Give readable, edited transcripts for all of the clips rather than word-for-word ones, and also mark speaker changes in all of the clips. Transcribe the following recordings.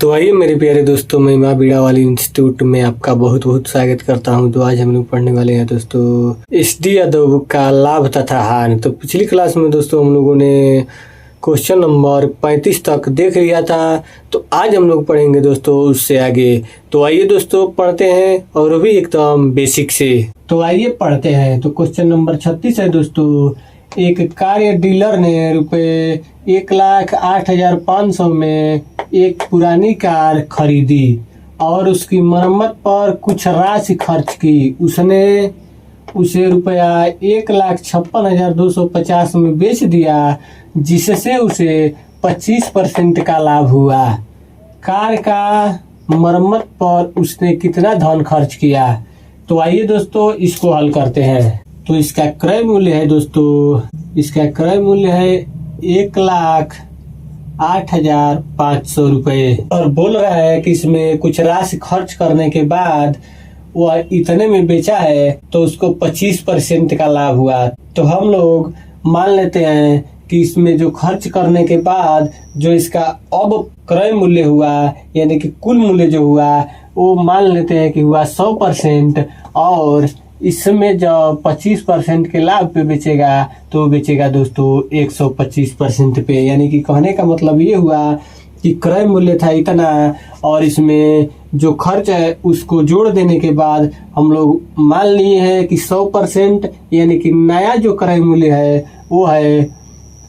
Speaker 1: तो आइए मेरे प्यारे दोस्तों, मैं माँ बीड़ा वाली इंस्टीट्यूट में आपका बहुत बहुत स्वागत करता हूं। तो आज हम लोग पढ़ने वाले हैं दोस्तों एसडी यादव का लाभ तथा हानि। तो पिछली क्लास में दोस्तों हम लोगों ने क्वेश्चन नंबर 35 तक देख लिया था। तो आज हम लोग पढ़ेंगे दोस्तों उससे आगे। तो आइए दोस्तों पढ़ते हैं, और भी एकदम बेसिक से। तो आइए पढ़ते हैं। तो क्वेश्चन नंबर 36 है दोस्तों, एक कार डीलर ने रुपए 1,08,500 में एक पुरानी कार खरीदी और उसकी मरम्मत पर कुछ राशि खर्च की। उसने उसे रुपया 1,56,250 में बेच दिया, जिससे उसे 25% का लाभ हुआ। कार का मरम्मत पर उसने कितना धन खर्च किया? तो आइए दोस्तों इसको हल करते हैं। तो इसका क्रय मूल्य है दोस्तों, इसका क्रय मूल्य है 1,08,500 रुपए, और बोल रहा है कि इसमें कुछ राशि खर्च करने के बाद वह इतने में बेचा है तो उसको 25% का लाभ हुआ। तो हम लोग मान लेते हैं कि इसमें जो खर्च करने के बाद जो इसका अब क्रय मूल्य हुआ, यानी कि कुल मूल्य जो हुआ, वो मान लेते हैं कि हुआ 100%, और इसमें जब 25% के लाभ पे बेचेगा तो बेचेगा दोस्तों 125% पे। यानी कि कहने का मतलब ये हुआ कि क्रय मूल्य था इतना, और इसमें जो खर्च है उसको जोड़ देने के बाद हम लोग मान लिए हैं कि 100%, यानी कि नया जो क्रय मूल्य है वो है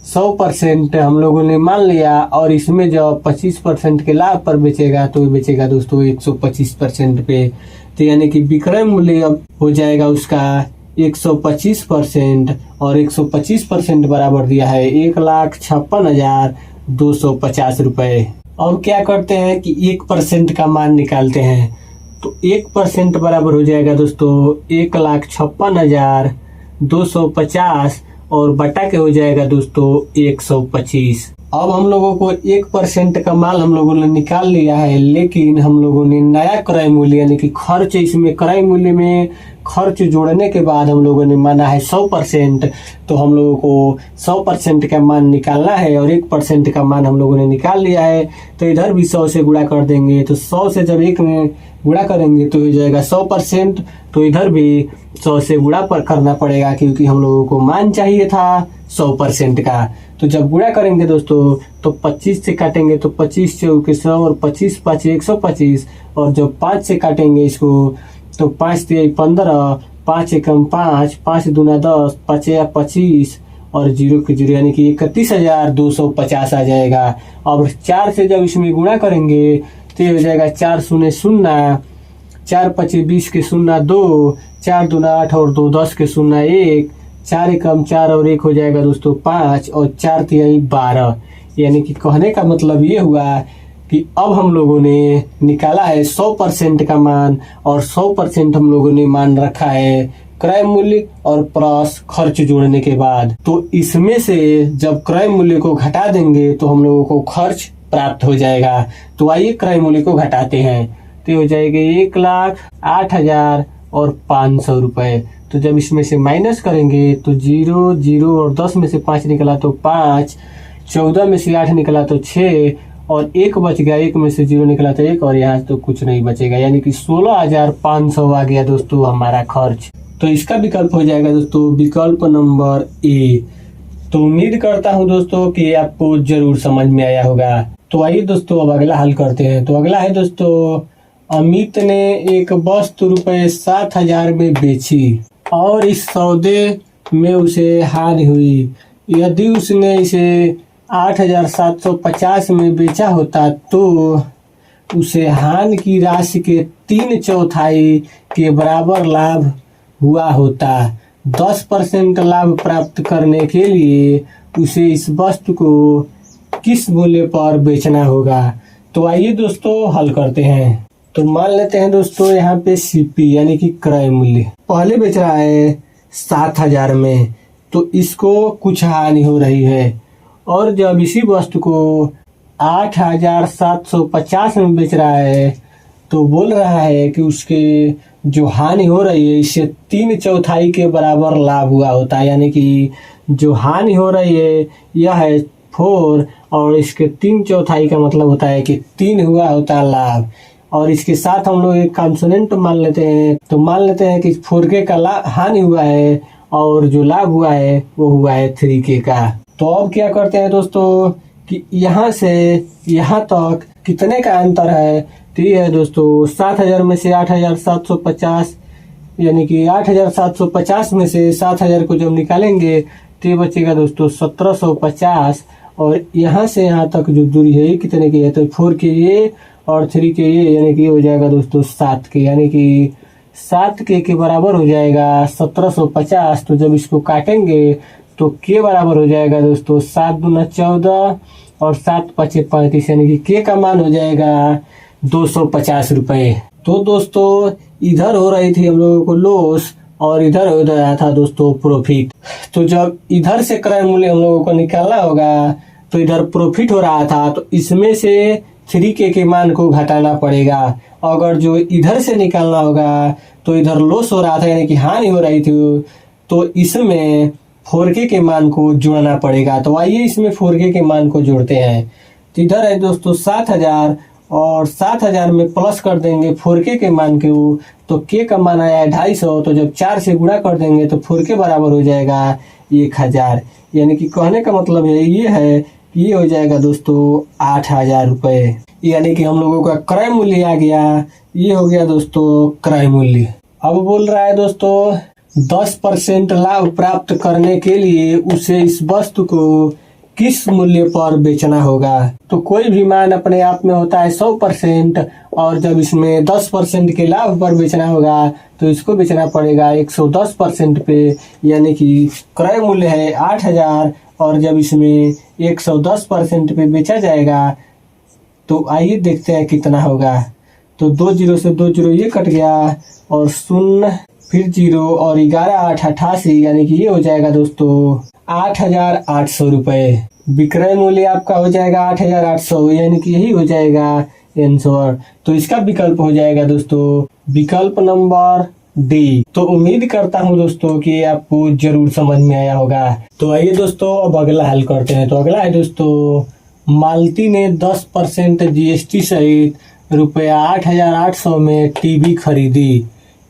Speaker 1: 100% हम लोगों ने मान लिया, और इसमें जब 25% के लाभ पर बेचेगा तो बेचेगा दोस्तों 125% पे। तो यानी कि विक्रय मूल्य अब हो जाएगा उसका 125%, और 125% बराबर दिया है 1,56,250 रुपए। और क्या करते हैं कि 1% का मान निकालते हैं। तो 1% बराबर हो जाएगा दोस्तों 1,56,250, और बटा के हो जाएगा दोस्तों 125। अब हम लोगों को 1% का माल हम लोगों ने निकाल लिया है, लेकिन हम लोगों ने नया क्रय मूल्य यानी कि खर्च, इसमें क्रय मूल्य में खर्च जोड़ने के बाद हम लोगों ने माना है 100%। तो हम लोगों को 100% का मान निकालना है, और 1% का मान हम लोगों ने निकाल लिया है। तो इधर भी 100 से गुणा कर देंगे। तो 100 से जब 1 में गुणा करेंगे तो हो जाएगा 100%। तो इधर भी 100 से गुणा पर करना पड़ेगा, क्योंकि हम लोगों को मान चाहिए था 100% का। तो जब गुणा करेंगे दोस्तों तो 25 से काटेंगे तो 25 चौके 100, और 25 5 125, और जब 5 से काटेंगे इसको तो 5 3 15, 5 एकम 5, 5 दूना 10, 5 या 25, और 0 के 0 यानी कि 31,250 आ जाएगा। अब 4 से जब इसमें गुणा करेंगे तो ये हो जाएगा 4 शून्य 0, 4 5 20 के 0 2, 4 दूना 8 और 2 10 के 0 1, 4 एकम 4 और 1 हो जाएगा दोस्तों 5, और 4 तिहाई 12। यानी कि कहने का मतलब ये हुआ कि अब हम लोगों ने निकाला है 100% का मान, और 100% हम लोगों ने मान रखा है क्रय मूल्य और प्लस खर्च जोड़ने के बाद। तो इसमें से जब क्रय मूल्य को घटा देंगे तो हम लोगों को खर्च प्राप्त हो जाएगा। तो आइए क्रय मूल्य को घटाते हैं। तो हो जाएगा 1,08,500 रुपए। तो जब इसमें से माइनस करेंगे तो 0 0 और 10 में से 5 निकला तो 5, 14 में से 8 निकला तो 6, और 1 बच गया, 1 में से 0 निकला तो 1, और यहाँ तो कुछ नहीं बचेगा। यानी कि 16,500 आ गया दोस्तों हमारा खर्च। तो इसका विकल्प हो जाएगा दोस्तों विकल्प नंबर ए। तो उम्मीद करता हूँ दोस्तों कि आपको जरूर समझ में आया होगा। तो आइए दोस्तों अब अगला हल करते हैं। तो अगला है दोस्तों, अमित ने एक वस्तु रुपए 7,000 में बेची और इस सौदे में उसे हानि हुई। यदि उसने इसे 8,750 में बेचा होता तो उसे हानि की राशि के 3/4 के बराबर लाभ हुआ होता। 10% लाभ प्राप्त करने के लिए उसे इस वस्तु को किस मूल्य पर बेचना होगा? तो आइए दोस्तों हल करते हैं। तो मान लेते हैं दोस्तों यहाँ पे सीपी यानी कि क्रय मूल्य पहले बेच रहा है 7,000 में, तो इसको कुछ हानि हो रही है, और जब इसी वस्तु को 8,750 में बेच रहा है तो बोल रहा है कि उसके जो हानि हो रही है इससे 3/4 के बराबर लाभ हुआ होता है। यानी कि जो हानि हो रही है यह है 4 और इसके 3/4 का मतलब होता है कि 3 हुआ होता है लाभ। और इसके साथ हम लोग एक कंसोनेंट मान लेते हैं, तो मान लेते हैं कि 4K का हानि हुआ है और जो लाभ हुआ है वो हुआ है 3K का। तो अब क्या करते हैं दोस्तों कि यहाँ से यहाँ तक कितने का अंतर है, तो ये है दोस्तों 7,000 में से 8,750, यानी कि 8,750 में से 7,000 को जब निकालेंगे तो ये बचेगा दोस्तों 1,750। और यहाँ से यहाँ तक जो दूरी है ये कितने की है, तो 4K ये और 3K ये, यानी कि हो जाएगा दोस्तों 7K, यानी कि 7K के बराबर हो जाएगा 1,750। तो जब इसको काटेंगे तो K बराबर हो जाएगा दोस्तों 7 दूना 14 और 7 पचे 35, यानी कि K का मान हो जाएगा 250 रुपए। तो दोस्तों इधर हो रही थी हम लोगों को लॉस और इधर हो रहा था दोस्तों प्रॉफिट। तो जब इधर से क्रय मूल्य हम लोगों को निकालना होगा तो इधर प्रॉफिट हो रहा था, तो इसमें से 3K के मान को घटाना पड़ेगा। अगर जो इधर से निकालना होगा तो इधर लॉस हो रहा था, यानी कि हानि हो रही थी, तो इसमें 4K के मान को जोड़ना पड़ेगा। तो आइए इसमें 4K के मान को जोड़ते हैं। तो इधर है दोस्तों 7,000 और 7,000 में प्लस कर देंगे 4K के मान को, तो K का मान आया 250। तो जब 4 से गुणा कर देंगे तो 4K बराबर हो जाएगा 1,000, यानी कि कहने का मतलब है ये है कि ये हो जाएगा दोस्तों 8,000 रुपए, यानी कि हम लोगों का क्रय मूल्य आ गया। ये हो गया दोस्तों क्रय मूल्य। अब बोल रहा है दोस्तों 10% लाभ प्राप्त करने के लिए उसे इस वस्तु को किस मूल्य पर बेचना होगा। तो कोई भी मान अपने आप में होता है 100%, और जब इसमें 10% के लाभ पर बेचना होगा तो इसको बेचना पड़ेगा 110% पे, यानी कि क्रय मूल्य है 8,000 और जब इसमें 110% पे बेचा जाएगा तो आइए देखते हैं कितना होगा। तो 2 जीरो से 2 जीरो ये कट गया और 0 फिर 0 और 11 8 88, यानी कि ये हो जाएगा दोस्तों 8,800 रुपए। विक्रय मूल्य आपका हो जाएगा 8,800, यानी कि यही हो जाएगा आंसर। तो इसका विकल्प हो जाएगा दोस्तों विकल्प नंबर डी। तो उम्मीद करता हूं दोस्तों कि आपको जरूर समझ में आया होगा। तो आइए दोस्तों अब अगला हल करते हैं। तो अगला है दोस्तों मालती ने 10% GST सहित ₹8,800 में टीवी खरीदी।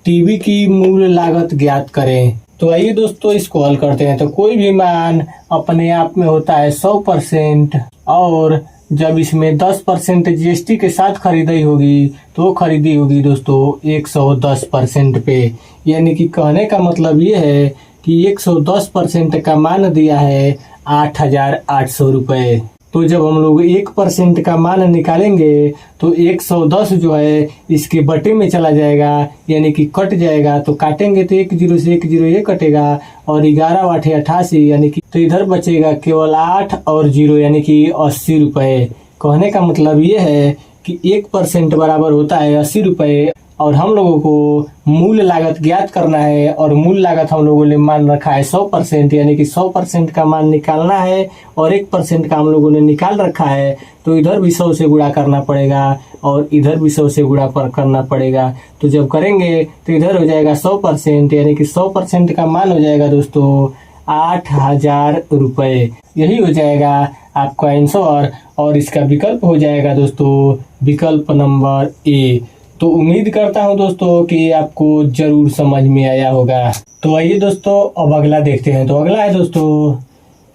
Speaker 1: टीवी की मूल लागत ज्ञात करें। तो आइए दोस्तों इसको हल करते हैं। तो कोई भी मान अपने आप में होता है 100% और जब इसमें 10% GST के साथ खरीदी होगी तो खरीदी होगी दोस्तों 110% पे, यानी कि कहने का मतलब ये है कि 110% का मान दिया है 8,800 रुपए। तो जब हम लोग 1% का मान निकालेंगे तो 110 जो है इसके बटे में चला जाएगा, यानी कि कट जाएगा। तो काटेंगे तो 1 जीरो से 1 जीरो ये कटेगा और 11 8 88, यानी कि तो इधर बचेगा केवल 8 और 0, यानी कि 80 रुपए। कहने का मतलब ये है कि 1% बराबर होता है 80 रुपए और हम लोगों को मूल लागत ज्ञात करना है और मूल लागत हम लोगों ने मान रखा है 100%, यानी कि 100% का मान निकालना है और 1% का हम लोगों ने निकाल रखा है। तो इधर भी 100 से गुणा करना पड़ेगा और इधर भी 100 से गुणा करना पड़ेगा। तो जब करेंगे तो इधर हो जाएगा 100%, यानी कि 100% का मान हो जाएगा दोस्तों 8,000 रुपए। यही हो जाएगा आपका आंसर और इसका विकल्प हो जाएगा दोस्तों विकल्प नंबर ए। तो उम्मीद करता हूं दोस्तों कि आपको जरूर समझ में आया होगा। तो आइए दोस्तों अब अगला देखते हैं। तो अगला है दोस्तों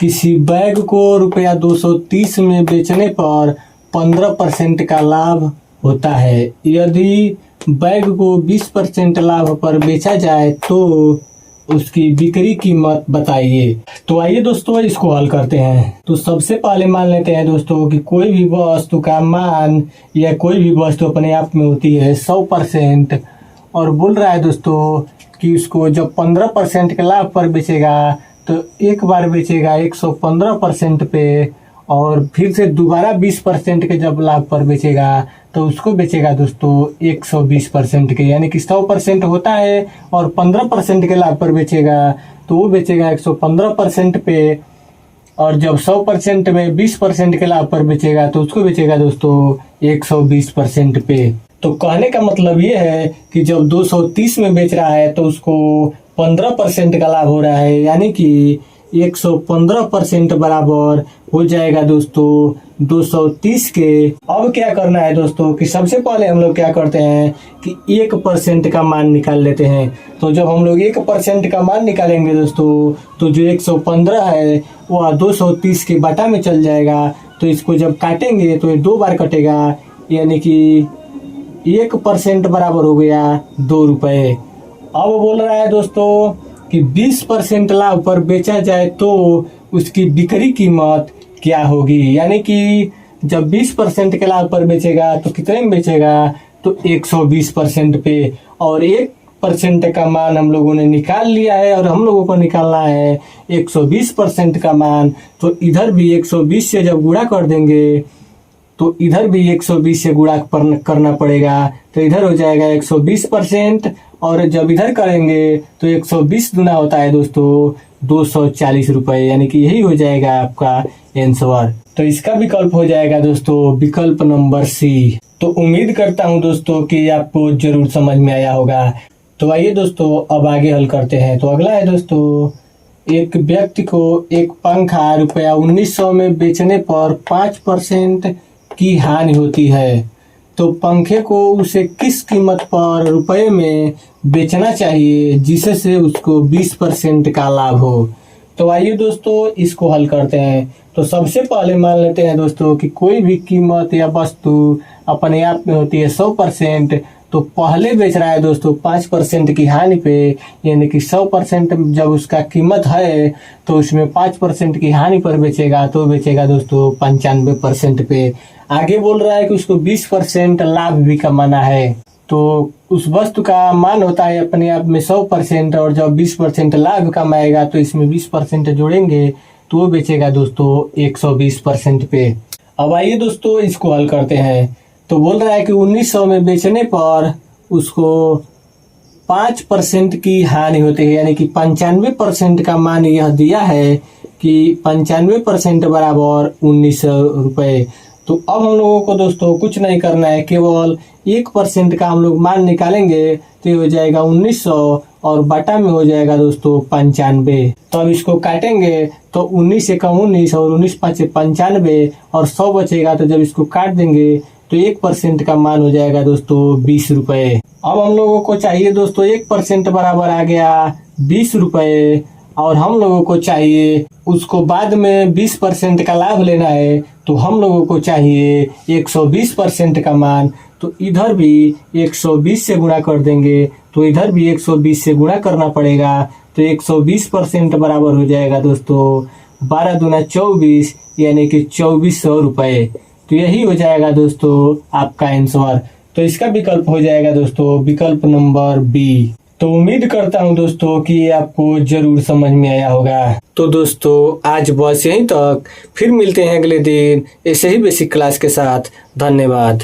Speaker 1: किसी बैग को ₹230 में बेचने पर 15% का लाभ होता है। यदि बैग को 20% लाभ पर बेचा जाए तो उसकी बिक्री कीमत बताइए। तो आइए दोस्तों इसको हल करते हैं। तो सबसे पहले मान लेते हैं दोस्तों कि कोई भी वस्तु का मान या कोई भी वस्तु अपने आप में होती है 100% और बोल रहा है दोस्तों कि उसको जब 15% के लाभ पर बेचेगा तो एक बार बेचेगा 115% पे और फिर से दोबारा 20% के जब लाभ पर बेचेगा तो उसको बेचेगा दोस्तों 120% के, यानी कि 100% होता है और 15% के लाभ पर बेचेगा तो वो बेचेगा 115% पे और जब 100% में 20% के लाभ पर बेचेगा तो उसको बेचेगा दोस्तों 120% पे। तो कहने का मतलब ये है कि जब 230 में बेच रहा है तो उसको 15% का लाभ हो रहा है, यानी कि 115% बराबर हो जाएगा दोस्तों 230 के। अब क्या करना है दोस्तों कि सबसे पहले हम लोग क्या करते हैं कि 1% का मान निकाल लेते हैं। तो जब हम लोग 1% का मान निकालेंगे दोस्तों, तो जो 115 है वह 230 के बटा में चल जाएगा। तो इसको जब काटेंगे तो ये 2 बार कटेगा, यानी कि 1% बराबर हो गया 2 रुपए। अब बोल रहा है दोस्तों कि 20% लाभ पर बेचा जाए तो उसकी बिक्री कीमत क्या होगी। यानी कि जब 20% के लाभ पर बेचेगा तो कितने में बेचेगा, तो 120% पे। और 1% का मान हम लोगों ने निकाल लिया है और हम लोगों को निकालना है 120% का मान। तो इधर भी 120 से जब गुणा कर देंगे तो इधर भी 120 से गुणा करना पड़ेगा। तो इधर हो जाएगा 120% और जब इधर करेंगे तो 120 गुना होता है दोस्तों 240 रुपए, यानी कि यही हो जाएगा आपका आंसर। तो इसका विकल्प हो जाएगा दोस्तों विकल्प नंबर सी। तो उम्मीद करता हूं दोस्तों कि आपको जरूर समझ में आया होगा। तो आइए दोस्तों अब आगे हल करते हैं। तो अगला है दोस्तों, एक व्यक्ति को एक पंखा रुपया 1900 में बेचने पर 5% की हानि होती है, तो पंखे को उसे किस कीमत पर रुपए में बेचना चाहिए जिससे उसको 20% का लाभ हो। तो आइए दोस्तों इसको हल करते हैं। तो सबसे पहले मान लेते हैं दोस्तों कि कोई भी कीमत या वस्तु अपने आप में होती है 100%। तो पहले बेच रहा है दोस्तों 5% की हानि पे, यानी कि 100% जब उसका कीमत है तो उसमें 5% की हानि पर बेचेगा, तो बेचेगा दोस्तों 95% पे। आगे बोल रहा है कि उसको 20% लाभ भी कमाना है। तो उस वस्तु का मान होता है अपने आप में 100% और जब 20% लाभ कमाएगा तो इसमें 20% जोड़ेंगे तो वो बेचेगा दोस्तों 120% पे। अब आइए दोस्तों इसको हल करते हैं। तो बोल रहा है कि 1900 में बेचने पर उसको 5% की हानि होती है, यानी कि 95% का मान यह दिया है कि 95% बराबर 1900 रुपए। तो अब हम लोगों को दोस्तों कुछ नहीं करना है, केवल 1% का हम लोग मान निकालेंगे तो ये हो जाएगा 1900 और बटा में हो जाएगा दोस्तों 95। तो अब इसको काटेंगे तो 19 से कम 19 और 19 5 95 और 100 बचेगा। तो जब इसको काट देंगे तो 1% का मान हो जाएगा दोस्तों 20 रुपए। अब हम लोगों को चाहिए दोस्तों 1% बराबर आ गया 20 रुपए और हम लोगों को चाहिए उसको बाद में 20% का लाभ लेना है। तो हम लोगों को चाहिए 120% का मान। तो इधर भी 120 से गुणा कर देंगे तो इधर भी 120 से गुणा करना पड़ेगा। तो 120% बराबर हो जाएगा दोस्तों 12 दूना 24, यानी कि 2400 रुपए। तो यही हो जाएगा दोस्तों आपका आंसर। तो इसका विकल्प हो जाएगा दोस्तों विकल्प नंबर बी। तो उम्मीद करता हूं दोस्तों कि आपको जरूर समझ में आया होगा। तो दोस्तों आज बस यहीं तक, फिर मिलते हैं अगले दिन ऐसे ही बेसिक क्लास के साथ। धन्यवाद।